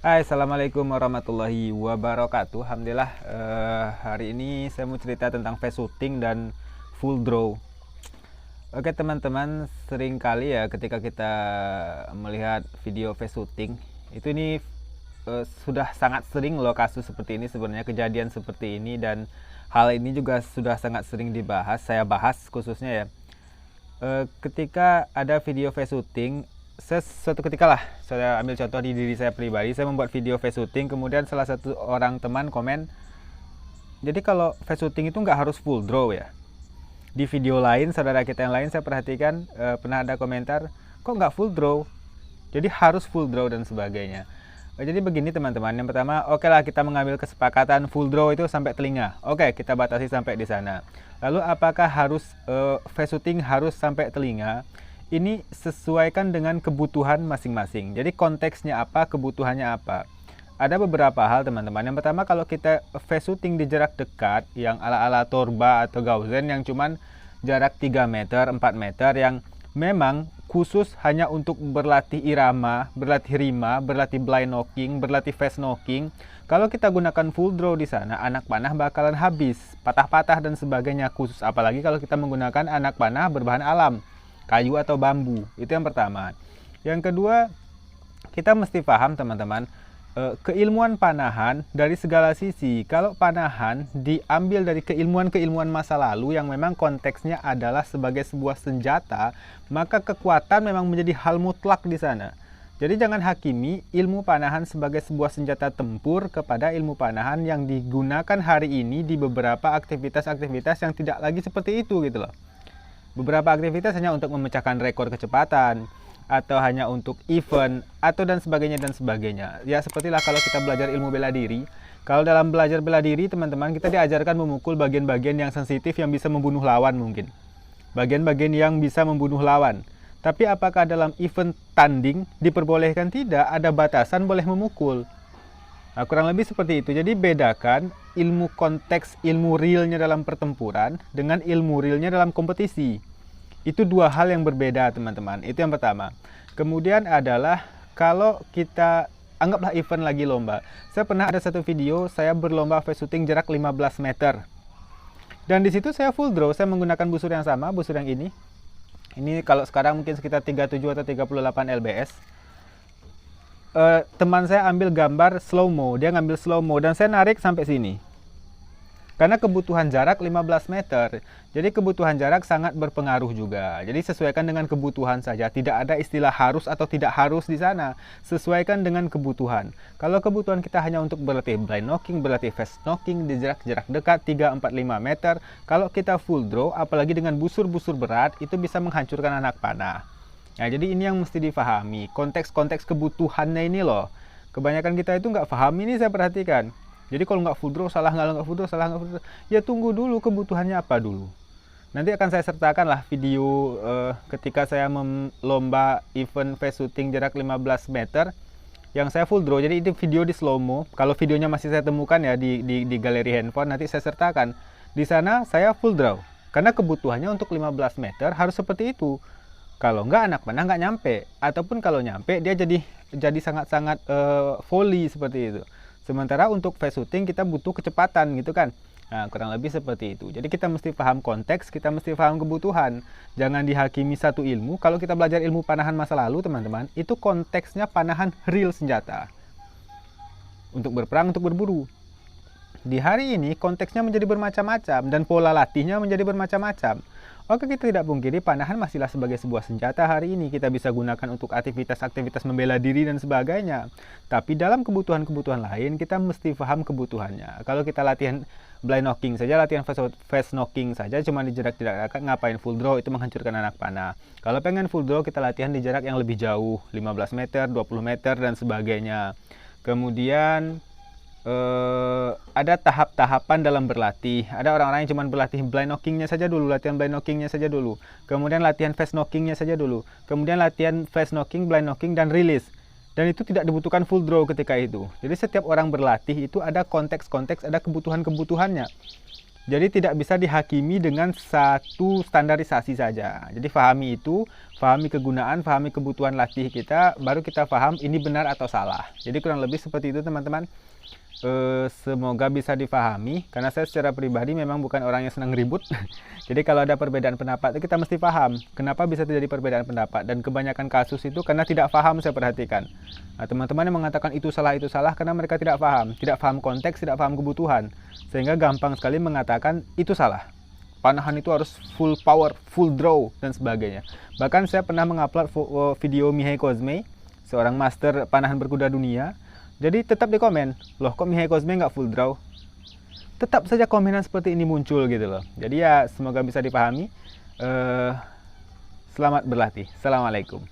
Hai, assalamualaikum warahmatullahi wabarakatuh. Alhamdulillah, hari ini saya mau cerita tentang face shooting dan full draw. Oke teman-teman, sering kali ya ketika kita melihat video face shooting itu ini sudah sangat sering loh kasus seperti ini, sebenarnya kejadian seperti ini, dan hal ini juga sudah sangat sering dibahas. Saya bahas khususnya ya, ketika ada video face shooting. Suatu ketika lah, saya ambil contoh di diri saya pribadi, saya membuat video face shooting, kemudian salah satu orang teman komen, jadi kalau face shooting itu nggak harus full draw ya. Di video lain, saudara kita yang lain saya perhatikan pernah ada komentar, kok nggak full draw, jadi harus full draw dan sebagainya. Jadi begini teman-teman, yang pertama, oke lah kita mengambil kesepakatan full draw itu sampai telinga. Oke, kita batasi sampai di sana. Lalu apakah harus face shooting harus sampai telinga? Ini sesuaikan dengan kebutuhan masing-masing. Jadi konteksnya apa, kebutuhannya apa. Ada beberapa hal teman-teman. Yang pertama, kalau kita face shooting di jarak dekat yang ala-ala Torba atau Gauzen yang cuman jarak 3 meter, 4 meter, yang memang khusus hanya untuk berlatih irama, berlatih rima, berlatih blind knocking, berlatih face knocking. Kalau kita gunakan full draw di sana, anak panah bakalan habis, patah-patah dan sebagainya, khusus apalagi kalau kita menggunakan anak panah berbahan alam, kayu atau bambu. Itu yang pertama. Yang kedua, kita mesti paham teman-teman, keilmuan panahan dari segala sisi. Kalau panahan diambil dari keilmuan-keilmuan masa lalu yang memang konteksnya adalah sebagai sebuah senjata, maka kekuatan memang menjadi hal mutlak di sana. Jadi jangan hakimi ilmu panahan sebagai sebuah senjata tempur kepada ilmu panahan yang digunakan hari ini di beberapa aktivitas-aktivitas yang tidak lagi seperti itu gitu loh. Beberapa aktivitas hanya untuk memecahkan rekor kecepatan, atau hanya untuk event, atau dan sebagainya dan sebagainya. Ya sepertilah kalau kita belajar ilmu bela diri. Kalau dalam belajar bela diri teman-teman, kita diajarkan memukul bagian-bagian yang sensitif yang bisa membunuh lawan mungkin. Bagian-bagian yang bisa membunuh lawan. Tapi apakah dalam event tanding diperbolehkan? Tidak, ada batasan boleh memukul. Nah, kurang lebih seperti itu. Jadi bedakan ilmu konteks, ilmu realnya dalam pertempuran dengan ilmu realnya dalam kompetisi. Itu dua hal yang berbeda teman-teman. Itu yang pertama. Kemudian adalah kalau kita anggaplah event lagi lomba. Saya pernah ada satu video saya berlomba face shooting jarak 15 meter. Dan di situ saya full draw, saya menggunakan busur yang sama, busur yang ini. Ini kalau sekarang mungkin sekitar 37 atau 38 lbs. Teman saya ambil gambar slow mo, dia ngambil slow mo dan saya narik sampai sini. Karena kebutuhan jarak 15 meter. Jadi kebutuhan jarak sangat berpengaruh juga. Jadi sesuaikan dengan kebutuhan saja, tidak ada istilah harus atau tidak harus di sana. Sesuaikan dengan kebutuhan. Kalau kebutuhan kita hanya untuk berlatih blind knocking, berlatih face knocking di jarak dekat 3, 4, 5 meter, kalau kita full draw apalagi dengan busur-busur berat itu bisa menghancurkan anak panah. Nah, jadi ini yang mesti difahami, konteks-konteks kebutuhannya ini loh. Kebanyakan kita itu nggak paham, ini saya perhatikan. Jadi kalau nggak full draw, salah nggak full draw, salah nggak full draw. Ya tunggu dulu kebutuhannya apa dulu. Nanti akan saya sertakan lah video ketika saya lomba event face shooting jarak 15 meter yang saya full draw. Jadi itu video di slow mo. Kalau videonya masih saya temukan ya di galeri handphone, nanti saya sertakan. Di sana saya full draw. Karena kebutuhannya untuk 15 meter harus seperti itu. Kalau nggak anak panah nggak nyampe, ataupun kalau nyampe dia jadi sangat-sangat volley seperti itu. Sementara untuk face shooting kita butuh kecepatan gitu kan. Nah, kurang lebih seperti itu. Jadi kita mesti paham konteks, kita mesti paham kebutuhan. Jangan dihakimi satu ilmu. Kalau kita belajar ilmu panahan masa lalu teman-teman, itu konteksnya panahan real senjata. Untuk berperang, untuk berburu. Di hari ini konteksnya menjadi bermacam-macam dan pola latihnya menjadi bermacam-macam. Oke, kita tidak pungkiri panahan masihlah sebagai sebuah senjata hari ini. Kita bisa gunakan untuk aktivitas-aktivitas membela diri dan sebagainya. Tapi dalam kebutuhan-kebutuhan lain, kita mesti paham kebutuhannya. Kalau kita latihan blind knocking saja, latihan face knocking saja, cuma di jarak-jarak dekat, ngapain full draw, itu menghancurkan anak panah. Kalau pengen full draw, kita latihan di jarak yang lebih jauh, 15 meter, 20 meter, dan sebagainya. Kemudian ada tahap-tahapan dalam berlatih. Ada orang-orang yang cuma berlatih blind knockingnya saja dulu, latihan blind knockingnya saja dulu. Kemudian latihan face knockingnya saja dulu. Kemudian latihan face knocking, blind knocking, dan release. Dan itu tidak dibutuhkan full draw ketika itu. Jadi setiap orang berlatih itu ada konteks-konteks, ada kebutuhan-kebutuhannya. Jadi tidak bisa dihakimi dengan satu standarisasi saja. Jadi pahami itu, pahami kegunaan, pahami kebutuhan latih kita, baru kita paham ini benar atau salah. Jadi kurang lebih seperti itu teman-teman. Semoga bisa dipahami, karena saya secara pribadi memang bukan orang yang senang ribut. Jadi kalau ada perbedaan pendapat itu kita mesti paham kenapa bisa terjadi perbedaan pendapat, dan kebanyakan kasus itu karena tidak paham. Saya perhatikan, nah, teman-teman yang mengatakan itu salah karena mereka tidak paham konteks, tidak paham kebutuhan, sehingga gampang sekali mengatakan itu salah, panahan itu harus full power, full draw, dan sebagainya. Bahkan saya pernah mengupload video Mihai Cosme, seorang master panahan berkuda dunia. Jadi tetap di komen, loh kok Mihai Cosme nggak full draw? Tetap saja komenan seperti ini muncul gitu loh. Jadi ya semoga bisa dipahami. Selamat berlatih. Assalamualaikum.